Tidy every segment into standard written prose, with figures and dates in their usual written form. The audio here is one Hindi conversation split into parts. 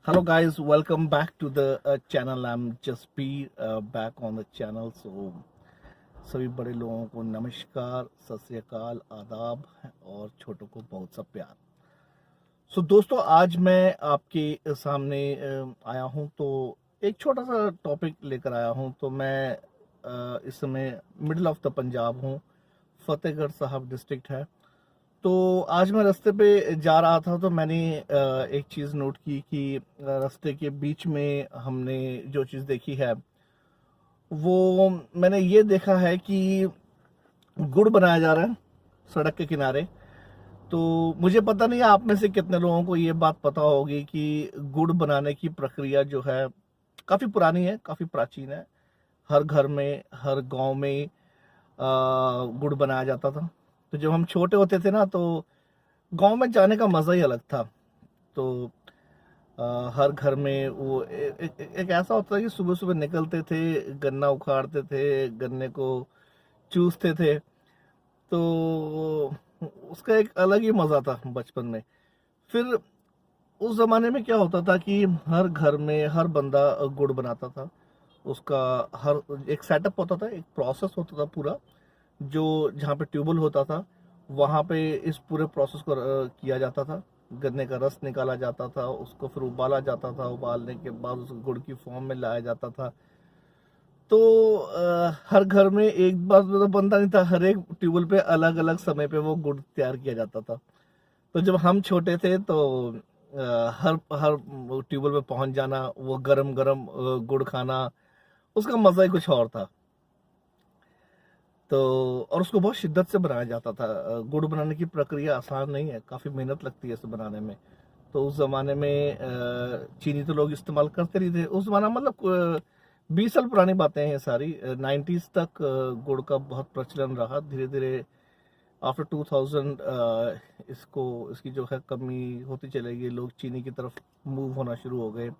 Hello guys, welcome back to the channel. I'm just be back on the channel. So सभी बड़े लोगों को नमस्कार, सत श्री अकाल, आदाब और छोटों को बहुत सा प्यार। दोस्तों आज मैं आपके सामने आया हूं तो एक छोटा सा टॉपिक लेकर आया हूं। तो मैं इस समय मिडिल ऑफ द पंजाब हूं, फतेहगढ़ साहब डिस्ट्रिक्ट है। तो आज मैं रास्ते पे जा रहा था तो मैंने एक चीज़ नोट की कि रास्ते के बीच में हमने जो चीज़ देखी है वो मैंने ये देखा है कि गुड़ बनाया जा रहा है सड़क के किनारे। तो मुझे पता नहीं आप में से कितने लोगों को ये बात पता होगी कि गुड़ बनाने की प्रक्रिया जो है काफ़ी पुरानी है, काफ़ी प्राचीन है। हर घर में, हर गांव में गुड़ बनाया जाता था। तो जब हम छोटे होते थे ना तो गांव में जाने का मज़ा ही अलग था। तो हर घर में वो एक ऐसा होता था कि सुबह सुबह निकलते थे, गन्ना उखाड़ते थे, गन्ने को चूसते थे। तो उसका एक अलग ही मज़ा था बचपन में। फिर उस ज़माने में क्या होता था कि हर घर में हर बंदा गुड़ बनाता था। उसका हर एक सेटअप होता था, एक प्रोसेस होता था पूरा, जो जहाँ पे ट्यूबवेल होता था वहाँ पे इस पूरे प्रोसेस को किया जाता था। गन्ने का रस निकाला जाता था, उसको फिर उबाला जाता था, उबालने के बाद उसको गुड़ की फॉर्म में लाया जाता था। तो हर घर में एक बार तो बनता नहीं था, हर एक ट्यूबवेल पे अलग अलग समय पे वो गुड़ तैयार किया जाता था। तो जब हम छोटे थे तो हर हर ट्यूबवेल पे पहुंच जाना, वो गरम गरम गुड़ खाना, उसका मजा ही कुछ और था। तो और उसको बहुत शिद्दत से बनाया जाता था। गुड़ बनाने की प्रक्रिया आसान नहीं है, काफ़ी मेहनत लगती है इसे बनाने में। तो उस ज़माने में चीनी तो लोग इस्तेमाल करते नहीं थे। उस ज़माना मतलब 20 साल पुरानी बातें हैं ये सारी। 90s तक गुड़ का बहुत प्रचलन रहा। धीरे धीरे आफ्टर 2000 इसकी जो है कमी होती चलेगी, लोग चीनी की तरफ मूव होना शुरू हो गए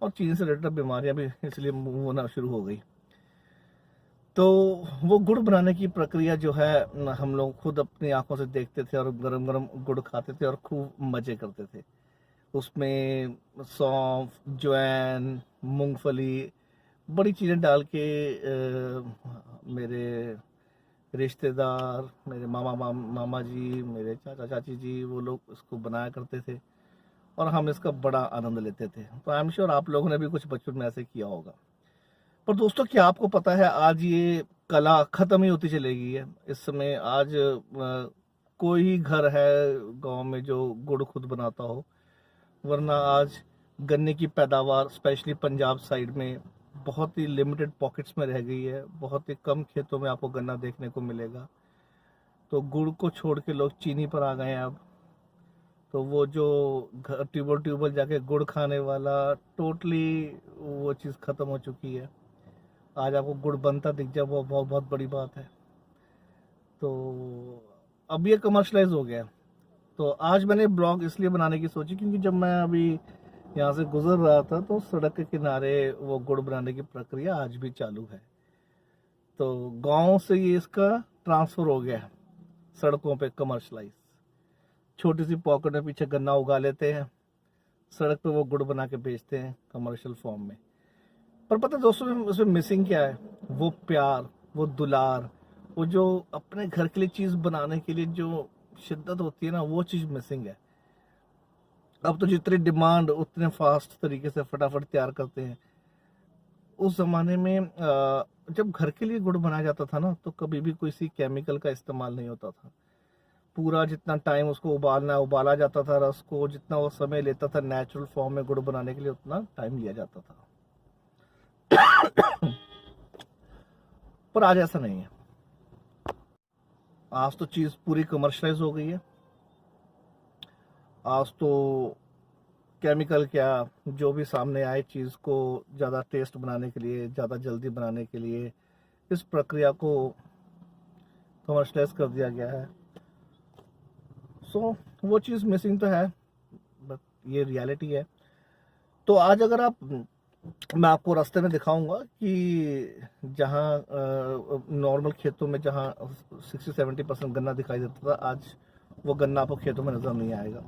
और चीनी से रिलेटेड बीमारियां भी इसलिए मूव होना शुरू हो गई। तो वो गुड़ बनाने की प्रक्रिया जो है हम लोग खुद अपनी आंखों से देखते थे और गरम गरम गुड़ खाते थे और खूब मजे करते थे। उसमें सौंफ, ज्वाइन, मूंगफली, बड़ी चीज़ें डाल के मेरे रिश्तेदार, मेरे मामा जी, मेरे चाचा चाची जी, वो लोग इसको बनाया करते थे और हम इसका बड़ा आनंद लेते थे। तो आई एम श्योर आप लोगों ने भी कुछ बचपन में ऐसे किया होगा। पर दोस्तों क्या आपको पता है आज ये कला खत्म ही होती चली गई है। इस समय आज कोई ही घर है गांव में जो गुड़ खुद बनाता हो, वरना आज गन्ने की पैदावार स्पेशली पंजाब साइड में बहुत ही लिमिटेड पॉकेट्स में रह गई है। बहुत ही कम खेतों में आपको गन्ना देखने को मिलेगा। तो गुड़ को छोड़ के लोग चीनी पर आ गए हैं अब। तो वो जो ट्यूबल ट्यूबल जाके गुड़ खाने वाला, टोटली वो चीज़ ख़त्म हो चुकी है। आज आपको गुड़ बनता दिख जाए वो बहुत बहुत बड़ी बात है। तो अब ये कमर्शलाइज हो गया। तो आज मैंने ब्लॉग इसलिए बनाने की सोची क्योंकि जब मैं अभी यहाँ से गुजर रहा था तो सड़क के किनारे वो गुड़ बनाने की प्रक्रिया आज भी चालू है। तो गांव से ये इसका ट्रांसफर हो गया है सड़कों पे, कमर्शलाइज। छोटी सी पॉकेट में पीछे गन्ना उगा लेते हैं, सड़क पे वो गुड़ बना के बेचते हैं कमर्शियल फॉर्म में। पर पता है दोस्तों उसमें मिसिंग क्या है? वो प्यार, वो दुलार, वो जो अपने घर के लिए चीज बनाने के लिए जो शिद्दत होती है ना, वो चीज मिसिंग है। अब तो जितनी डिमांड उतने फास्ट तरीके से फटाफट तैयार करते हैं। उस जमाने में जब घर के लिए गुड़ बनाया जाता था ना तो कभी भी किसी केमिकल का इस्तेमाल नहीं होता था। पूरा जितना टाइम उसको उबालना है उबाला जाता था, रस को जितना वो समय लेता था नेचुरल फॉर्म में गुड़ बनाने के लिए उतना टाइम लिया जाता था। पर आज ऐसा नहीं है। आज तो चीज़ पूरी कमर्शलाइज हो गई है। आज तो केमिकल क्या, जो भी सामने आए चीज़ को ज़्यादा टेस्ट बनाने के लिए, ज़्यादा जल्दी बनाने के लिए इस प्रक्रिया को कमर्शलाइज कर दिया गया है। वो चीज़ मिसिंग तो है, बट ये रियलिटी है। तो आज अगर आप मैं आपको रास्ते में दिखाऊंगा कि जहाँ नॉर्मल खेतों में जहाँ 60-70% गन्ना दिखाई देता था, आज वो गन्ना आपको खेतों में नज़र नहीं आएगा।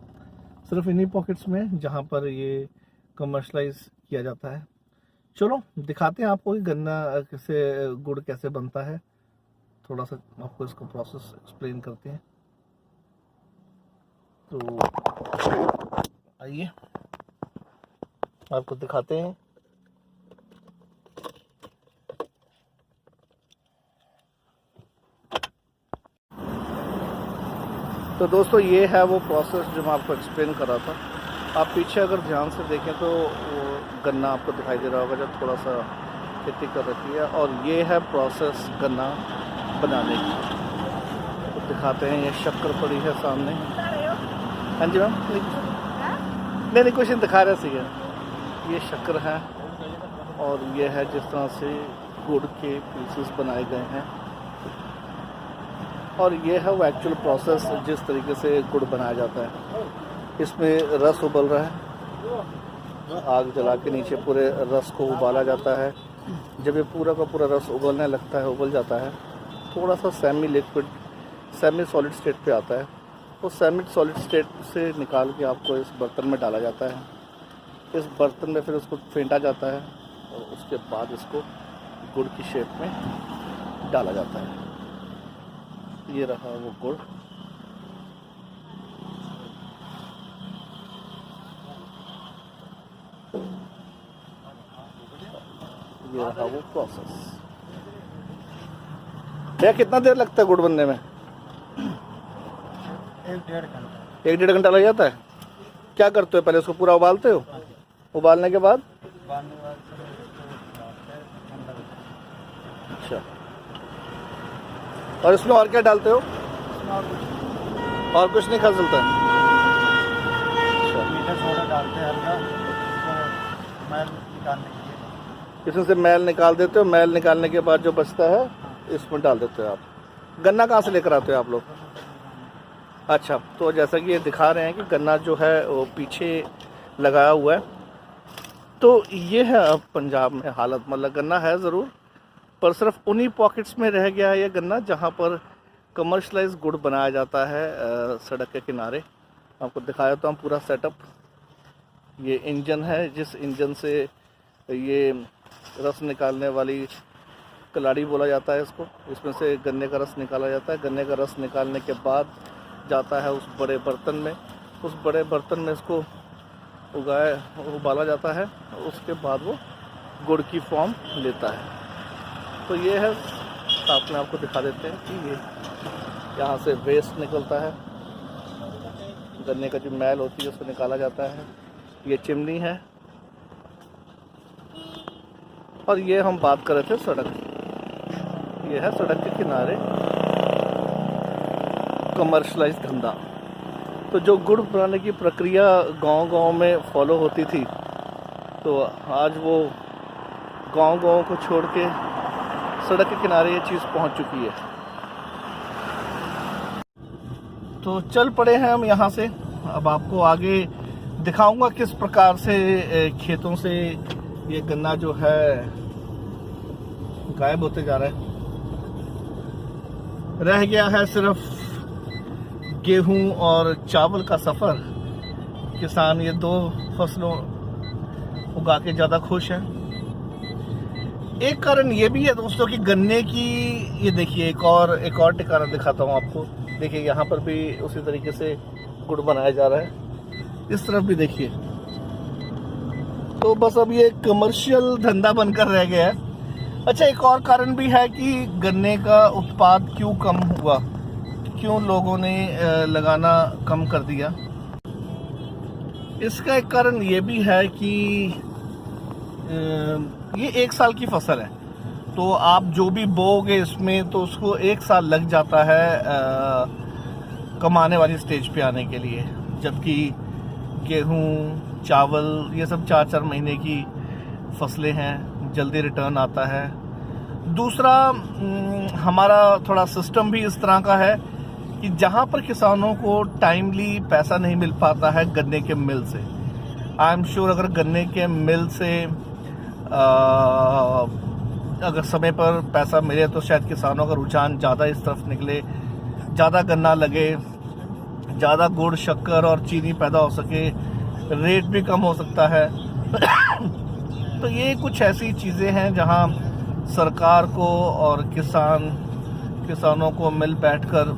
सिर्फ इन्हीं पॉकेट्स में जहाँ पर ये कमर्शलाइज किया जाता है। चलो दिखाते हैं आपको कि गन्ना कैसे, गुड़ कैसे बनता है। थोड़ा सा आपको इसका प्रोसेस एक्सप्लेन करते हैं। तो आइए आपको दिखाते हैं। तो दोस्तों ये है वो प्रोसेस जो मैं आपको एक्सप्लेन कर रहा था। आप पीछे अगर ध्यान से देखें तो वो गन्ना आपको दिखाई दे रहा होगा जब थोड़ा सा खेती कर रखी है, और ये है प्रोसेस गन्ना बनाने की। तो दिखाते हैं, ये शक्कर पड़ी है सामने। हाँ जी मैम, नहीं कुछ नहीं दिखा रहे सी। ये शक्कर है और ये है जिस तरह से गुड़ के पीसेस बनाए गए हैं, और ये है वो एक्चुअल प्रोसेस जिस तरीके से गुड़ बनाया जाता है। इसमें रस उबल रहा है, आग जला के नीचे पूरे रस को उबाला जाता है। जब ये पूरा का पूरा रस उबलने लगता है, उबल जाता है, थोड़ा सा semi liquid, semi solid state पे आता है। उस सेमी सॉलिड स्टेट से निकाल के आपको इस बर्तन में डाला जाता है। इस बर्तन में फिर उसको फेंटा जाता है और उसके बाद इसको गुड़ की शेप में डाला जाता है। ये रहा वो गुड़। ये रहा वो प्रोसेस। भैया कितना देर लगता है गुड़ बनने में? 1-1.5 घंटा लग जाता है। क्या करते हो, पहले उसको पूरा उबालते हो? उबालने के बाद अच्छा, और इसमें और क्या डालते हो? और कुछ नहीं खा चलता है? अच्छा, मीठा सोडा डालते हैं हल्का, मैल निकालने के लिए। इसमें से मैल निकाल देते हो। मैल निकालने के बाद जो बचता है इसमें डाल देते हो आप। गन्ना कहाँ से लेकर आते हो आप लोग? अच्छा, तो जैसा कि ये दिखा रहे हैं कि गन्ना जो है वो पीछे लगाया हुआ है। तो ये है अब पंजाब में हालत, मतलब गन्ना है ज़रूर, पर सिर्फ उन्हीं पॉकेट्स में रह गया है ये गन्ना जहाँ पर कमर्शलाइज गुड़ बनाया जाता है सड़क के किनारे। आपको दिखाया तो हम पूरा सेटअप। ये इंजन है, जिस इंजन से ये रस निकालने वाली कलाड़ी बोला जाता है इसको। इसमें से गन्ने का रस निकाला जाता है। गन्ने का रस निकालने के बाद जाता है उस बड़े बर्तन में। उस बड़े बर्तन में इसको उबाला जाता है, उसके बाद वो गुड़ की फॉर्म लेता है। तो ये है, साथ में आपको दिखा देते हैं कि ये यहाँ से वेस्ट निकलता है, गन्ने का जो मैल होती है उसको निकाला जाता है। ये चिमनी है, और ये हम बात कर रहे थे सड़क। ये है सड़क के किनारे कमर्शलाइज धंधा। तो जो गुड़ बनाने की प्रक्रिया गांव-गांव में फॉलो होती थी, तो आज वो गांव-गांव को छोड़ के सड़क के किनारे ये चीज़ पहुंच चुकी है। तो चल पड़े हैं हम यहाँ से। अब आपको आगे दिखाऊंगा किस प्रकार से खेतों से ये गन्ना जो है गायब होते जा रहा है। रह गया है सिर्फ गेहूं और चावल का सफ़र। किसान ये 2 फसलों उगा के ज़्यादा खुश हैं। एक कारण ये भी है दोस्तों कि गन्ने की, ये देखिए एक और ठिकाना दिखाता हूँ आपको। देखिए यहाँ पर भी उसी तरीके से गुड़ बनाया जा रहा है। इस तरफ भी देखिए। तो बस अब ये कमर्शियल धंधा बनकर रह गया है। अच्छा, एक और कारण भी है कि गन्ने का उत्पाद क्यों कम हुआ, क्यों लोगों ने लगाना कम कर दिया। इसका एक कारण ये भी है कि ये 1 साल की फसल है, तो आप जो भी बोओगे इसमें तो उसको 1 साल लग जाता है कमाने वाली स्टेज पे आने के लिए। जबकि गेहूं, चावल ये सब 4-4 महीने की फसलें हैं, जल्दी रिटर्न आता है। दूसरा, हमारा थोड़ा सिस्टम भी इस तरह का है कि जहाँ पर किसानों को टाइमली पैसा नहीं मिल पाता है गन्ने के मिल से। आई एम श्योर अगर गन्ने के मिल से अगर समय पर पैसा मिले तो शायद किसानों का रुझान ज़्यादा इस तरफ निकले, ज़्यादा गन्ना लगे, ज़्यादा गुड़, शक्कर और चीनी पैदा हो सके, रेट भी कम हो सकता है। तो ये कुछ ऐसी चीज़ें हैं जहां सरकार को और किसानों को मिल बैठकर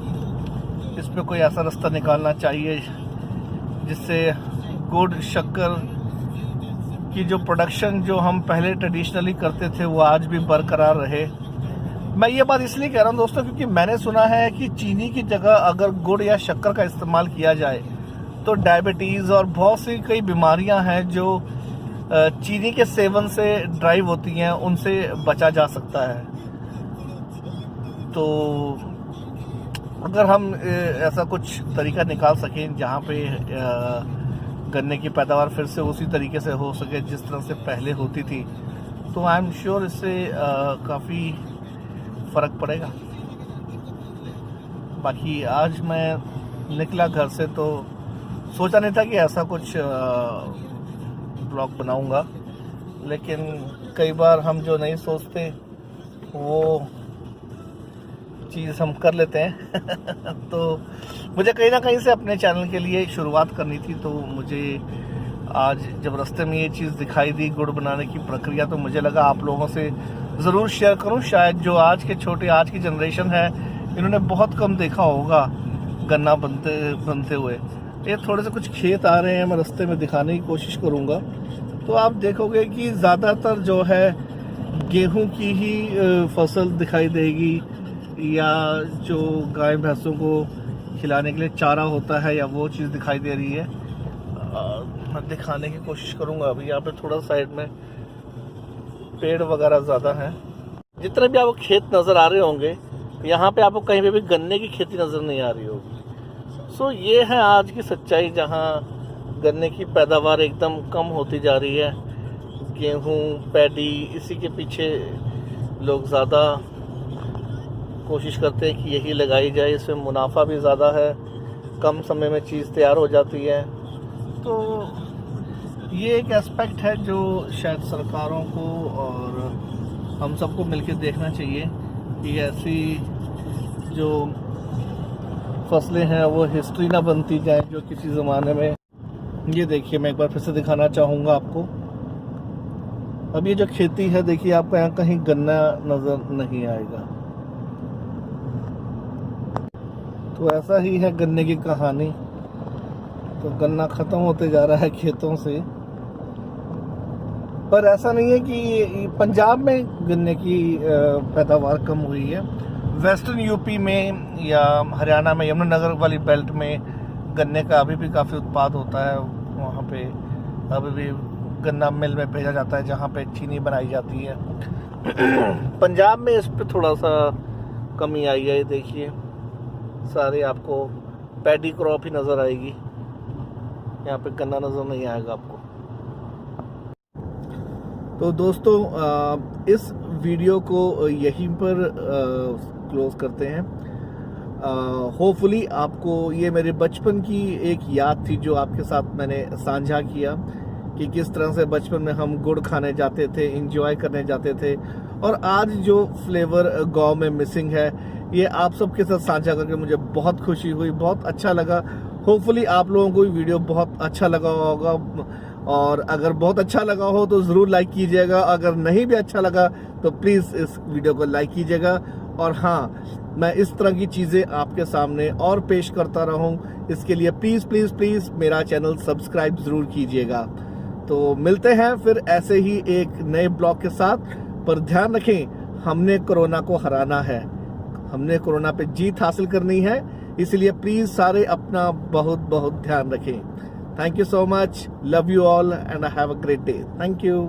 इस पे कोई ऐसा रास्ता निकालना चाहिए जिससे गुड़ शक्कर की जो प्रोडक्शन जो हम पहले ट्रेडिशनली करते थे वो आज भी बरकरार रहे। मैं ये बात इसलिए कह रहा हूँ दोस्तों क्योंकि मैंने सुना है कि चीनी की जगह अगर गुड़ या शक्कर का इस्तेमाल किया जाए तो डायबिटीज़ और बहुत सी कई बीमारियां हैं जो चीनी के सेवन से ड्राइव होती हैं, उनसे बचा जा सकता है। तो अगर हम ऐसा कुछ तरीका निकाल सकें जहाँ पे गन्ने की पैदावार फिर से उसी तरीके से हो सके जिस तरह से पहले होती थी, तो आई एम श्योर इससे काफ़ी फ़र्क पड़ेगा। बाकी आज मैं निकला घर से तो सोचा नहीं था कि ऐसा कुछ ब्लॉग बनाऊंगा, लेकिन कई बार हम जो नहीं सोचते वो चीज़ हम कर लेते हैं। तो मुझे कहीं ना कहीं से अपने चैनल के लिए शुरुआत करनी थी, तो मुझे आज जब रास्ते में ये चीज़ दिखाई दी गुड़ बनाने की प्रक्रिया, तो मुझे लगा आप लोगों से ज़रूर शेयर करूं। शायद जो आज की जनरेशन है इन्होंने बहुत कम देखा होगा गन्ना बनते हुए। ये थोड़े से कुछ खेत आ रहे हैं, मैं रास्ते में दिखाने की कोशिश करूंगा, तो आप देखोगे कि ज़्यादातर जो है गेहूं की ही फसल दिखाई देगी, या जो गाय भैंसों को खिलाने के लिए चारा होता है या वो चीज़ दिखाई दे रही है। मैं दिखाने की कोशिश करूंगा। अभी यहाँ पे थोड़ा साइड में पेड़ वगैरह ज़्यादा हैं। जितने भी आपको खेत नज़र आ रहे होंगे, यहाँ पे आपको कहीं पे भी गन्ने की खेती नज़र नहीं आ रही होगी। सो ये है आज की सच्चाई, जहाँ गन्ने की पैदावार एकदम कम होती जा रही है। गेहूँ, पैडी, इसी के पीछे लोग ज़्यादा कोशिश करते हैं कि यही लगाई जाए, इसमें मुनाफा भी ज़्यादा है, कम समय में चीज़ तैयार हो जाती है। तो ये एक एस्पेक्ट है जो शायद सरकारों को और हम सबको मिलकर देखना चाहिए कि ऐसी जो फसलें हैं वो हिस्ट्री ना बनती जाए जो किसी ज़माने में। ये देखिए, मैं एक बार फिर से दिखाना चाहूँगा आपको। अब ये जो खेती है, देखिए आपको यहाँ कहीं गन्ना नज़र नहीं आएगा। तो ऐसा ही है गन्ने की कहानी। तो गन्ना ख़त्म होते जा रहा है खेतों से, पर ऐसा नहीं है कि पंजाब में गन्ने की पैदावार कम हुई है। वेस्टर्न यूपी में या हरियाणा में यमुनानगर वाली बेल्ट में गन्ने का अभी भी काफ़ी उत्पाद होता है। वहाँ पे अभी भी गन्ना मिल में भेजा जाता है जहाँ पे चीनी बनाई जाती है। पंजाब में इस पे थोड़ा सा कमी आई है। ये देखिए, सारे आपको पैडी क्रॉप ही नज़र आएगी, यहाँ पे गन्ना नज़र नहीं आएगा आपको। तो दोस्तों, इस वीडियो को यहीं पर क्लोज करते हैं। होपफुली आपको ये मेरे बचपन की एक याद थी जो आपके साथ मैंने साझा किया कि किस तरह से बचपन में हम गुड़ खाने जाते थे, एंजॉय करने जाते थे, और आज जो फ्लेवर गांव में मिसिंग है, ये आप सबके साथ साझा करके मुझे बहुत खुशी हुई, बहुत अच्छा लगा। होपफुली आप लोगों को भी वीडियो बहुत अच्छा लगा होगा, और अगर बहुत अच्छा लगा हो तो ज़रूर लाइक कीजिएगा। अगर नहीं भी अच्छा लगा तो प्लीज़ इस वीडियो को लाइक कीजिएगा। और हाँ, मैं इस तरह की चीज़ें आपके सामने और पेश करता रहूं, इसके लिए प्लीज़ प्लीज़ प्लीज़ मेरा चैनल सब्सक्राइब ज़रूर कीजिएगा। तो मिलते हैं फिर ऐसे ही एक नए ब्लॉग के साथ। पर ध्यान रखें, हमने कोरोना को हराना है, हमने कोरोना पे जीत हासिल करनी है, इसलिए प्लीज़ सारे अपना बहुत बहुत ध्यान रखें। Thank you so much. Love you all and have a great day. Thank you.